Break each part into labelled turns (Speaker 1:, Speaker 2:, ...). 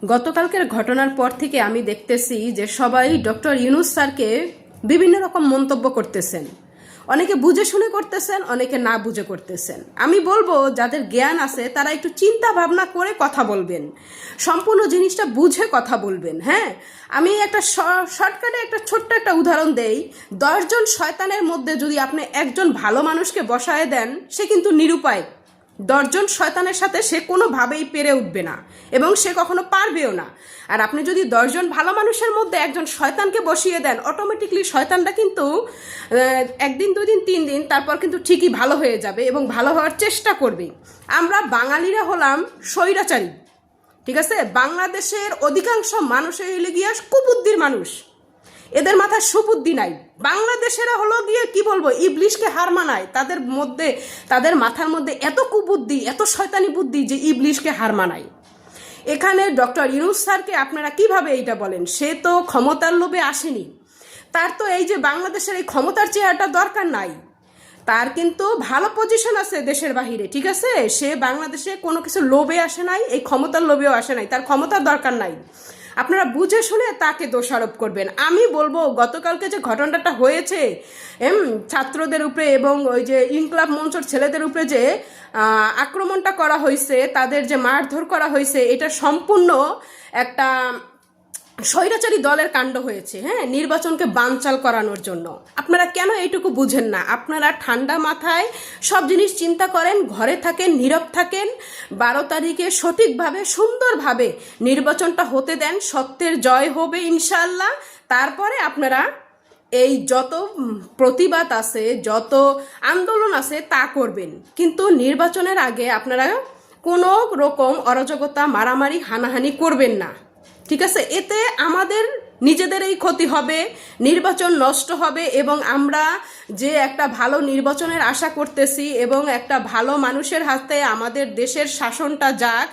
Speaker 1: গতকালকের ঘটনার পর থেকে আমি দেখতেছি যে সবাই ডক্টর ইউনূস স্যারকে বিভিন্ন রকম মন্তব্য করতেছেন। অনেকে বুঝে শুনে করতেছেন, অনেকে না বুঝে করতেছেন। আমি বলবো যাদের জ্ঞান আছে তারা একটু চিন্তা ভাবনা করে কথা বলবেন, সম্পূর্ণ জিনিসটা বুঝে কথা বলবেন। হ্যাঁ, আমি একটা শর্টকাটে একটা ছোট্ট একটা উদাহরণ দেই। 10 জন শয়তানের মধ্যে যদি আপনি একজন ভালো মানুষকে বসায় দেন, সে কিন্তু নিরুপায়। 10 জন শয়তানের সাথে সে কোনোভাবেই পেরে উঠবে না এবং সে কখনো পারবেও না। আর আপনি যদি 10 জন ভালো মানুষের মধ্যে একজন শয়তানকে বসিয়ে দেন, অটোমেটিকলি শয়তানটা কিন্তু একদিন 2 দিন 3 দিন তারপর কিন্তু ঠিকই ভালো হয়ে যাবে এবং ভালো হওয়ার চেষ্টা করবে। আমরা বাঙালিরা হলাম স্বৈরাচারী, ঠিক আছে? বাংলাদেশের অধিকাংশ মানুষই হলে গিয়া কুবুদ্ধির মানুষ, এদের মাথায় সুবুদ্ধি নাই। বাংলাদেশেরা হলো গিয়ে কি বলবো, ইবলিশকে হার মানায়। তাদের মাথার মধ্যে এত কুবুদ্ধি, এত শয়তানি বুদ্ধি যে ইবলিশকে হার মানায়। এখানে ডক্টর ইউনূস স্যারকে আপনারা কিভাবে এইটা বলেন? সে তো ক্ষমতার লোভে আসেনি, তার তো এই যে বাংলাদেশের এই ক্ষমতার চেহারাটা দরকার নাই। তার কিন্তু ভালো পজিশন আছে দেশের বাহিরে, ঠিক আছে? সে বাংলাদেশে কোনো কিছু লোভে আসে নাই, এই ক্ষমতার লোভেও আসে নাই, তার ক্ষমতার দরকার নাই। আপনারা বুঝে শুনে তাকে দোষারোপ করবেন। আমি বলবো গতকালকে যে ঘটনাটা হয়েছে ছাত্রদের উপরে এবং ওই যে ইনকলাব মঞ্চের ছেলেদের উপরে যে আক্রমণটা করা হয়েছে, তাদের যে মারধর করা হয়েছে, এটা সম্পূর্ণ একটা স্বৈরাচারী দলের কাণ্ড হয়েছে। হ্যাঁ, নির্বাচনকে বানচাল করানোর জন্য। আপনারা কেন এইটুকু বুঝেন না? আপনারা ঠান্ডা মাথায় সব জিনিস চিন্তা করেন, ঘরে থাকেন, নীরব থাকেন। 12 তারিখে সঠিকভাবে সুন্দরভাবে নির্বাচনটা হতে দেন, সত্যের জয় হবে ইনশাআল্লাহ। তারপরে আপনারা এই যত প্রতিবাদ আছে, যত আন্দোলন আছে তা করবেন, কিন্তু নির্বাচনের আগে আপনারা কোনো রকম অরাজকতা, মারামারি, হানাহানি করবেন না, ঠিক আছে? এতে আমাদের নিজেদেরই ক্ষতি হবে, নির্বাচন নষ্ট হবে এবং আমরা যে একটা ভালো নির্বাচনের আশা করতেছি এবং একটা ভালো মানুষের হাতে আমাদের দেশের শাসনটা যাক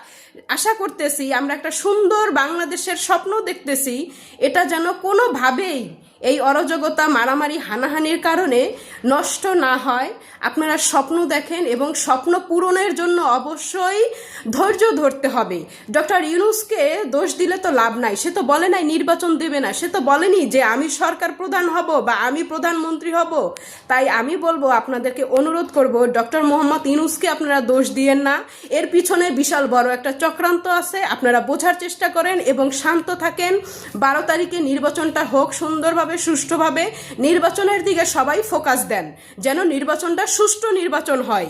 Speaker 1: আশা করতেছি, আমরা একটা সুন্দর বাংলাদেশের স্বপ্ন দেখতেছি, এটা যেন কোনোভাবেই এই অরাজকতা, মারামারি, হানাহানির কারণে নষ্ট না হয়। আপনারা স্বপ্ন দেখেন এবং স্বপ্ন পূরণের জন্য অবশ্যই ধৈর্য ধরতে হবে। ডক্টর ইউনূসকে দোষ দিলে তো লাভ নাই। সে তো বলে নাই নির্বাচন দেবে না, সে তো বলেনি যে আমি সরকার প্রধান হব বা আমি প্রধানমন্ত্রী হব। তাই আমি বলবো, আপনাদেরকে অনুরোধ করব, ডক্টর মোহাম্মদ ইউনূসকে আপনারা দোষ দিয়েন না। এর পিছনে বিশাল বড় একটা চক্রান্ত আছে, আপনারা বোঝার চেষ্টা করেন এবং শান্ত থাকেন। 12 তারিখে নির্বাচনটা হোক সুন্দরভাবে, সুষ্ঠুভাবে। নির্বাচনের দিকে সবাই ফোকাস দেন, যেন নির্বাচনটা সুষ্ঠু নির্বাচন হয়।